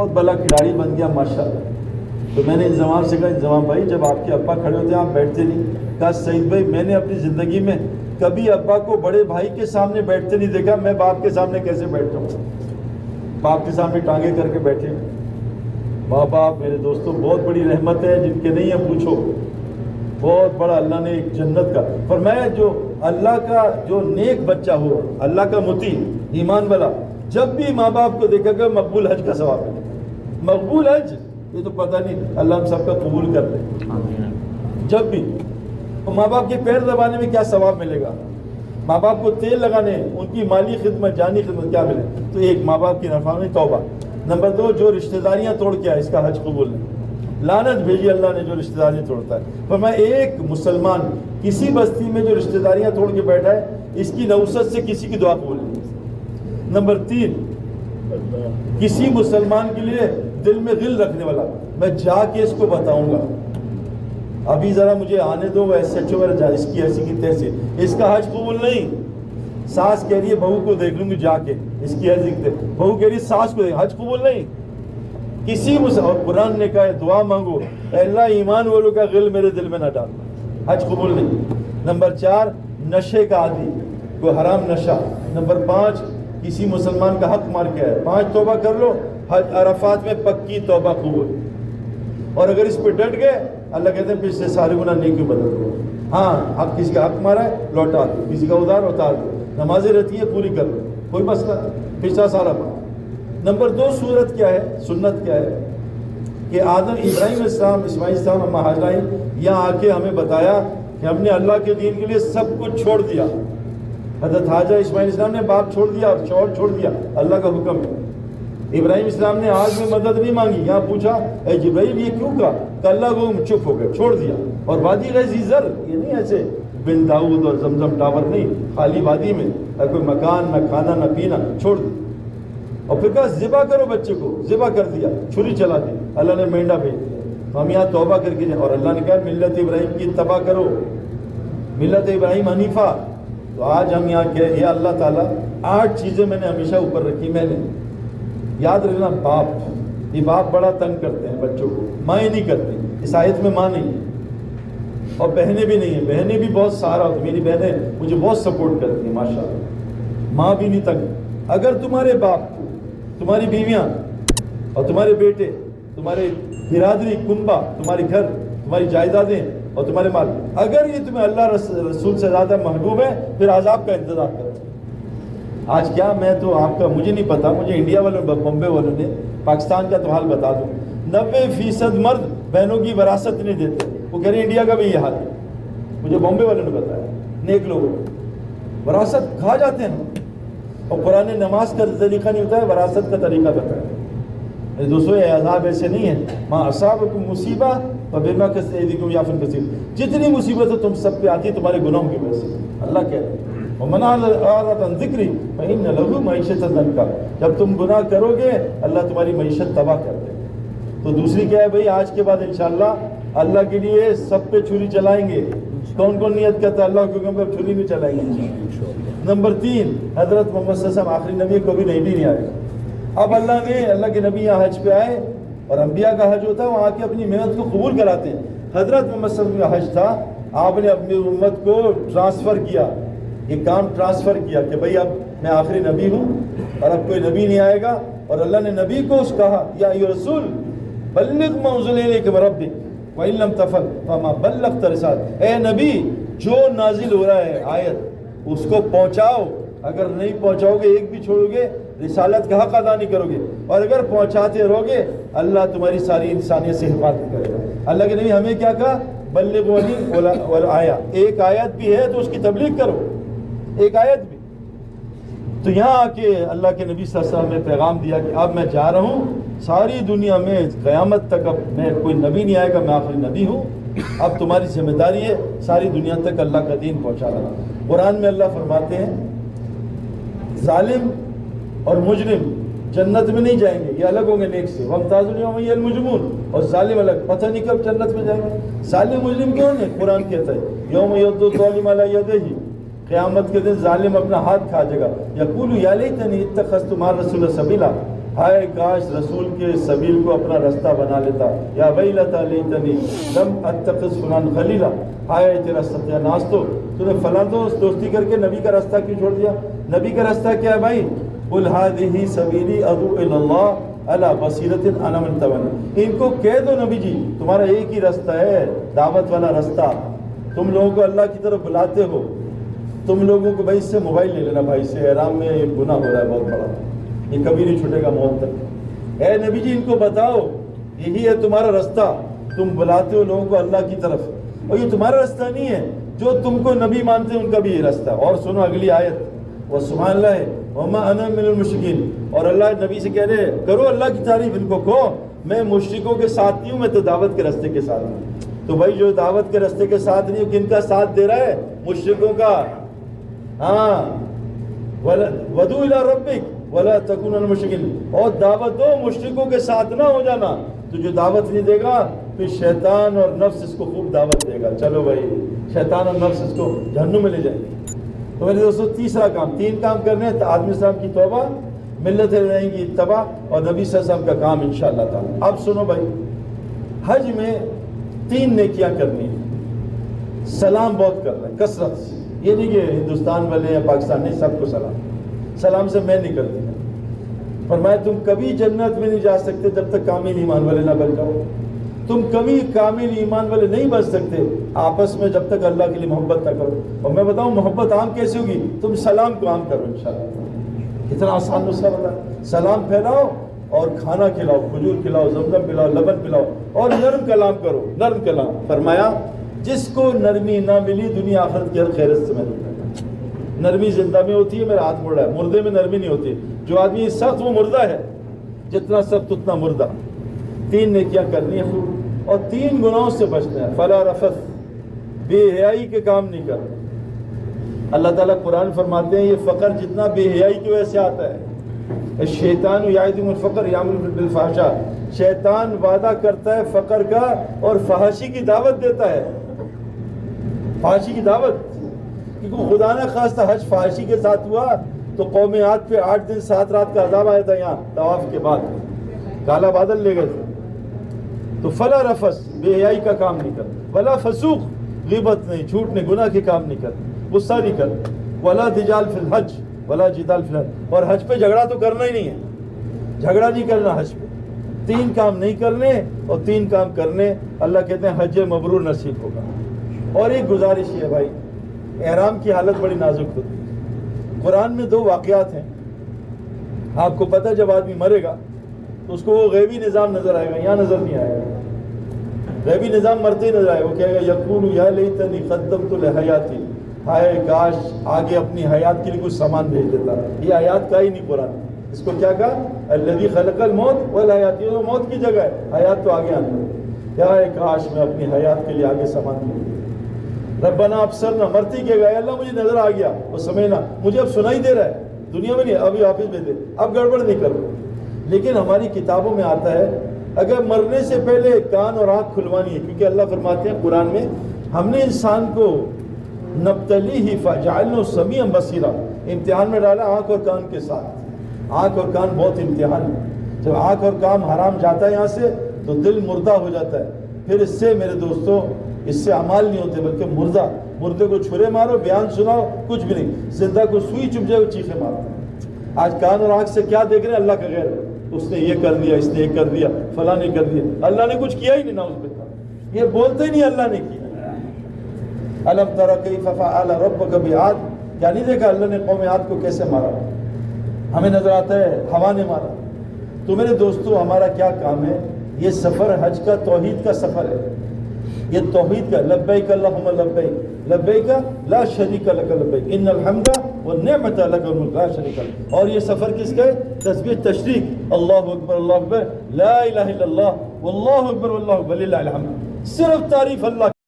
بہت بڑا کھلاڑی بن گیا ماشاءاللہ. تو میں نے انضمام سے کہا انضمام بھائی جب آپ کے ابا کھڑے ہوتے ہیں آپ بیٹھتے نہیں. کہا سعید بھائی میں نے اپنی زندگی میں کبھی ابا کو بڑے بھائی کے سامنے بیٹھتے نہیں دیکھا, میں باپ کے سامنے کیسے بیٹھتا ہوں. باپ کے سامنے ٹانگیں کر کے بیٹھے. ماں باپ میرے دوستوں بہت بڑی رحمت ہے, جن کے نہیں ہے پوچھو. بہت بڑا اللہ نے ایک جنت کا فرمایا, جو اللہ کا جو نیک بچہ ہو, اللہ کا مطیع ایمان والا, جب بھی ماں باپ کو دیکھا گا مقبول حج کا ثواب ملے. مقبول حج یہ تو پتہ نہیں, اللہ ہم سب کا قبول کر لے. جب بھی ماں باپ کے پیر دبانے میں کیا ثواب ملے گا, ماں باپ کو تیل لگانے, ان کی مالی خدمت جانی خدمت کیا ملے. تو ایک ماں باپ کی نافرمانی توبہ. نمبر 2 جو رشتہ داریاں توڑ کے آئے اس کا حج قبول نہیں. لعنت بھیجی اللہ نے جو رشتہ داریاں توڑتا ہے. پر میں ایک مسلمان کسی بستی میں جو رشتہ داریاں توڑ کے بیٹھا ہے اس کی نوست سے کسی کی دعا قبول نہیں. نمبر 3 کسی مسلمان کے لیے دل میں غل رکھنے والا, میں جا کے اس کو بتاؤں گا ابھی ذرا مجھے آنے دو, ایسے اچھے میرا اس کی ایسی کی تیسی, اس کا حج قبول نہیں. ساس کہہ رہی ہے بہو کو دیکھ لوں گی جا کے, اس کی ایسی بہو کہہ رہی ہے ساس کو دیکھ, حج قبول نہیں. کسی اور قرآن نے کہا ہے دعا مانگو اے اللہ ایمان والوں کا غل میرے دل میں نہ ڈال, حج قبول نہیں. نمبر 4 نشے کا عادی, کوئی حرام نشہ. نمبر 5 کسی مسلمان کا حق مار کے ہے, 5 توبہ کر لو, حج عرفات میں پکی توبہ قبول. اور اگر اس پہ ڈٹ گئے اللہ کہتے ہیں پچھلے سارے گناہ نیکی بدل دو. ہاں حق کسی کا حق مارا ہے لوٹا دو, کسی کا ادھار اتار دو, نمازیں رہتی ہے پوری کر لو, کوئی مسئلہ پچھلا سارا پڑا. نمبر 2 صورت کیا ہے, سنت کیا ہے کہ آدم ابراہیم السلام اسماعیل السلام اما حاجرہ یہاں آ کے ہمیں بتایا کہ ہم نے اللہ کے دین کے لیے سب کچھ چھوڑ دیا. حضرت حاجرہ اسماعیل السلام نے باپ چھوڑ دیا اور شوہر چھوڑ دیا, اللہ کا حکم ہے. ابراہیم السلام نے آگ میں مدد نہیں مانگی, یہاں پوچھا اے جبرائیل یہ کیوں کہا, کہ اللہ کو چپ ہو گئے چھوڑ دیا. اور وادی غیر زر, یہ نہیں ایسے بن داؤد اور زمزم ٹاور نہیں, خالی وادی میں کوئی مکان نہ کھانا نہ پینا, چھوڑ دیا. اور پھر کہا ذبح کرو بچے کو, ذبح کر دیا, چھری چلا دی, اللہ نے مینڈا بھیج دیا. ہم یہاں توبہ کر کے جائیں, اور اللہ نے کہا ملت ابراہیم کی اتباع کرو, ملت ابراہیم حنیفہ. تو آج ہم یہاں کہ یا اللہ تعالیٰ 8 چیزیں میں نے ہمیشہ اوپر رکھی. میں نے یاد رکھنا, باپ, یہ باپ بڑا تنگ کرتے ہیں بچوں کو, ماں ہی نہیں کرتے. اس آیت میں ماں نہیں ہے, اور بہنیں بھی نہیں ہیں, بہنیں بھی بہت سارا, میری بہنیں مجھے بہت سپورٹ کرتی ہیں ماشاءاللہ. ماں بھی نہیں تنگ. اگر تمہارے باپ کو, تمہاری بیویاں اور تمہارے بیٹے, تمہارے برادری کنبہ, تمہارے گھر, تمہاری جائیدادیں اور تمہارے مال, اگر یہ تمہیں اللہ رسول سے زیادہ محبوب ہے پھر عذاب کا انتظار کرو. آج کیا, میں تو آپ کا مجھے نہیں پتا, مجھے انڈیا والوں بمبے والوں نے, پاکستان کا تو حال بتا دوں, 90% مرد بہنوں کی وراثت نہیں دیتے. وہ کہہ رہے ہیں انڈیا کا بھی یہ حال ہے, مجھے بمبے والوں نے بتایا, نیک لوگوں وراثت کھا جاتے ہیں. اور قرآن نے نماز کا طریقہ نہیں بتایا, وراثت کا طریقہ بتایا. دوستوں یہ عذاب ایسے نہیں ہے, ماں اصابکم مصیبہ فبما کسبت ایدیکم یعفو عن کثیر, جتنی مصیبتیں تم سب پہ آتی ہے تمہارے گناہوں کی وجہ سے. اللہ کہہ رہے ہیں ومن اعرض عن ذکری فإن له معیشۃ ضنکا, جب تم گناہ کرو گے اللہ تمہاری معیشت تباہ کر دے گا. تو دوسری کیا ہے بھائی, آج کے بعد انشاءاللہ اللہ کے لیے سب پہ چھری چلائیں گے. کون کون نیت کرتا ہے اللہ کے حکم پر چھری نہیں چلائیں گے. نمبر 3 حضرت محمد صلی اللہ علیہ وسلم آخری نبی, کبھی نبی نہیں آئے. اب اللہ کے نبی یہاں حج پہ آئے, اور انبیاء کا حج ہوتا ہے وہاں کے اپنی محنت کو قبول کراتے ہیں. حضرت محمد صلی اللہ علیہ وسلم کا حج تھا, آپ نے اپنی امت کو ٹرانسفر کیا, یہ کام ٹرانسفر کیا کہ بھئی اب میں آخری نبی ہوں اور اب کوئی نبی نہیں آئے گا. اور اللہ نے نبی کو اس کہا یا ایھا رسول بلغ ما انزل الیک من ربک وان لم تفعل فما بلغت رسالۃ, اے نبی جو نازل ہو رہا ہے آیت اس کو پہنچاؤ, اگر نہیں پہنچاؤ گے ایک بھی چھوڑو گے رسالت کا حق ادا نہیں کرو گے, اور اگر پہنچاتے رہو گے اللہ تمہاری ساری انسانیت سے حفاظت کرے گا. اللہ کے نبی ہمیں کیا کہا, بلغونی والآیہ, ایک آیت بھی ہے تو اس کی تبلیغ کرو, ایک آیت بھی. تو یہاں آ کے اللہ کے نبی صلی اللہ علیہ وسلم نے پیغام دیا کہ اب میں جا رہا ہوں, ساری دنیا میں قیامت تک اب میں کوئی نبی نہیں آئے گا, میں آخری نبی ہوں, اب تمہاری ذمہ داری ہے ساری دنیا تک اللہ کا دین پہنچا رہا. قرآن میں اللہ فرماتے ہیں ظالم اور مجرم جنت میں نہیں جائیں گے, یہ الگ ہوں گے نیک سے. وامتاز الیوم ایھا المجرمون, اور ظالم الگ, پتہ نہیں کب جنت میں جائیں گے. ظالم مجرم کیوں نہیں, قرآن کہتا ہے یوم یعض الظالم علی یدیہ, قیامت کے دن ظالم اپنا ہاتھ کھا جائے گا. یقول یا لیتنی اتخذت مع الرسول سبیلا, ہائے کاش رسول کے سبیل کو اپنا رستہ بنا لیتا. یا ویلتا لیتنی لم اتخذ فلان خلیلا. ہائے تیرا ستیہ ناس تو نے فلاں دوستی کر کے نبی کا راستہ کیوں چھوڑ دیا؟ نبی کا راستہ کیا ہے بھائی؟ قل ھذہ سبیلی ادعو الی اللہ علی بصیرۃ انا ومن اتبعنی. ان کو کہہ دو نبی جی تمہارا ایک ہی راستہ ہے، دعوت والا راستہ. تم لوگوں کو اللہ کی طرف بلاتے ہو. تم لوگوں کو بھائی اس سے موبائل لے لینا بھائی سے، احرام میں یہ گناہ ہو رہا ہے بہت بڑا، یہ کبھی نہیں چھوٹے گا موت تک. اے نبی جی ان کو بتاؤ یہی ہے تمہارا راستہ. تم بلاتے ہو لوگوں کو اللہ کی طرف، اور یہ تمہارا راستہ نہیں ہے. جو تم کو نبی مانتے ہیں ان کا بھی یہ راستہ. اور سنو اگلی آیت، وہ سبحان اللہ ہے وما انا من المشرکین. اور اللہ نبی سے کہہ رہے کرو اللہ کی تعریف، ان کو کہو میں مشرکوں کے ساتھ نہیں ہوں، میں تو دعوت کے راستے کے ساتھ ہوں. تو بھائی جو دعوت کے راستے کے ساتھ نہیں ہو، کن کا ساتھ دے رہا ہے؟ مشرکوں کا. ہاں وَدُعُ إِلَىٰ رَبِّكَ وَلَا تَكُونَ مِنَ الْمُشْرِكِينَ. اور دعوت دو، مشرکوں کے ساتھ نہ ہو جانا. تو جو دعوت نہیں دے گا پھر شیطان اور نفس اس کو خوب دعوت دے گا. چلو بھائی شیطان اور نفس اس کو جہنم میں لے جائیں گے. تو میرے دوستو تیسرا کام، 3 کام کرنے ہیں. آدم السلام کی توبہ، ملتیں رہیں گی اتباع، اور نبی صلی اللہ علیہ وسلم کا کام انشاءاللہ تعالی. اب سنو بھائی، حج میں 3 نیکیاں کرنی ہیں. سلام بہت کرنا ہے کثرت سے. یہ نہیں کہ ہندوستان والے یا پاکستان، نہیں، سب کو سلام سے میں نہیں کرتی. فرمایا تم کبھی جنت میں نہیں جا سکتے جب تک کامل ایمان والے نہ بن جاؤ. تم کبھی کامل ایمان والے نہیں بن سکتے آپس میں جب تک اللہ کے لیے محبت نہ کرو. اور میں بتاؤں محبت عام کیسے ہوگی؟ تم سلام کو عام کرو انشاءاللہ. اتنا آسان نسخہ بتا. سلام پھیلاؤ اور کھانا کھلاؤ، کھجور کھلاؤ، زمزم پلاؤ، لبن پلاؤ، اور نرم کلام کرو. نرم کلام. فرمایا جس کو نرمی نہ ملی دنیا آخرت کی ہر خیرت سے محروم ہے. نرمی زندہ میں ہوتی ہے، میرا ہاتھ مڑ رہا ہے. مردے میں نرمی نہیں ہوتی. جو آدمی سخت وہ مردہ ہے، جتنا سخت اتنا مردہ. 3 نیکیاں کرنی ہیں اور 3 گناہوں سے بچنا ہے. فلا رفث، بے حیائی کے کام نہیں کرنا. اللہ تعالیٰ قرآن فرماتے ہیں یہ فقر جتنا بے حیائی کی وجہ سے آتا ہے. الشیطان یعدکم الفقر یامر بالفحشاء. شیطان وعدہ کرتا ہے فقر کا اور فحاشی کی دعوت دیتا ہے. فحاشی کی دعوت، کیونکہ خدا نے خواستہ حج فحاشی کے ساتھ ہوا تو قوم عاد پہ 8 دن 7 رات کا عذاب آیا تھا. یہاں طواف کے بعد کالا بادل لے گئے تھے. تو فلا رفث، بے حیائی کا کام نہیں کرنا. ولا فسوق، غیبت نہیں، جھوٹ نہیں، گناہ کے کام نہیں کرنا، غصہ نہیں کرنا. ولا جدال فی الحج، ولا جدال فی الحج. اور حج پہ جھگڑا تو کرنا ہی نہیں ہے. جھگڑا نہیں کرنا حج پہ. 3 کام نہیں کرنے اور 3 کام کرنے. اللہ کہتے ہیں حج مبرور نصیب ہوگا. اور ایک گزارش ہے بھائی، احرام کی حالت بڑی نازک ہوتی ہے. قرآن میں 2 واقعات ہیں. آپ کو پتہ جب آدمی مرے گا تو اس کو وہ غیبی نظام نظر آئے گا، یہاں نظر نہیں آئے گا. غیبی نظام مرتے ہی نظر آئے گا. وہ کہے گا یقول یا لیتنی قدمت لحیاتی، ہائے کاش آگے اپنی حیات کے لیے کچھ سامان بھیج دیتا. یہ حیات کا ہی نہیں قرآن. اس کو کیا کہا؟ الذی خلق الموت والحیات. یہ تو موت کی جگہ ہے، حیات تو آگے آنا ہے. کیا ہے کاش میں اپنی حیات کے لیے آگے سامان بھیج دیتا. ربنا ابصرنا، مرتی کے گئے اللہ مجھے نظر آ گیا، وہ سمجھنا مجھے اب سنائی دے رہا ہے. دنیا میں نہیں، ابھی واپس بھیج دے، اب گڑبڑ نہیں کرو. لیکن ہماری کتابوں میں آتا ہے اگر مرنے سے پہلے کان اور آنکھ کھلوانی ہے، کیونکہ اللہ فرماتے ہیں قرآن میں ہم نے انسان کو نبتلیہ فجعلنہ سمیعا بصیرا، امتحان میں ڈالا آنکھ اور کان کے ساتھ. آنکھ اور کان بہت امتحان ہے. جب آنکھ اور کان حرام جاتا ہے یہاں سے تو دل مردہ ہو جاتا ہے. پھر اس سے میرے دوستوں اس سے اعمال نہیں ہوتے بلکہ مردہ. مردے کو چھرے مارو، بیان سناؤ، کچھ بھی نہیں. زندہ کو سوئی چپ جائے وہ چیخے مارتا ہے. آج کان اور آنکھ سے کیا دیکھ رہے ہیں؟ اللہ کا غیر. اس نے یہ کر دیا، اس نے یہ کر دیا، فلاں نے کر دیا. اللہ نے کچھ کیا ہی نہیں. نعوذ باللہ، یہ بولتے ہی نہیں اللہ نے کیا. الم تر کیف فعل ربک بعاد، کیا نہیں دیکھا اللہ نے قوم عاد کو کیسے مارا؟ ہمیں نظر آتا ہے ہوا نے مارا. تو میرے دوستو ہمارا کیا کام ہے؟ یہ سفر حج کا توحید کا سفر ہے. یہ توحید کا لبیک اللہم لبیک، لبیک لا شریک لک لبیک ان الحمد والنعمت لک والملک لا شریک لک. اور یہ سفر کس کا ہے؟ تسبیح تشریق، اللہ اکبر اللہ اکبر لا الہ الا اللہ واللہ اکبر واللہ اکبر وللہ الحمد. صرف تعریف اللہ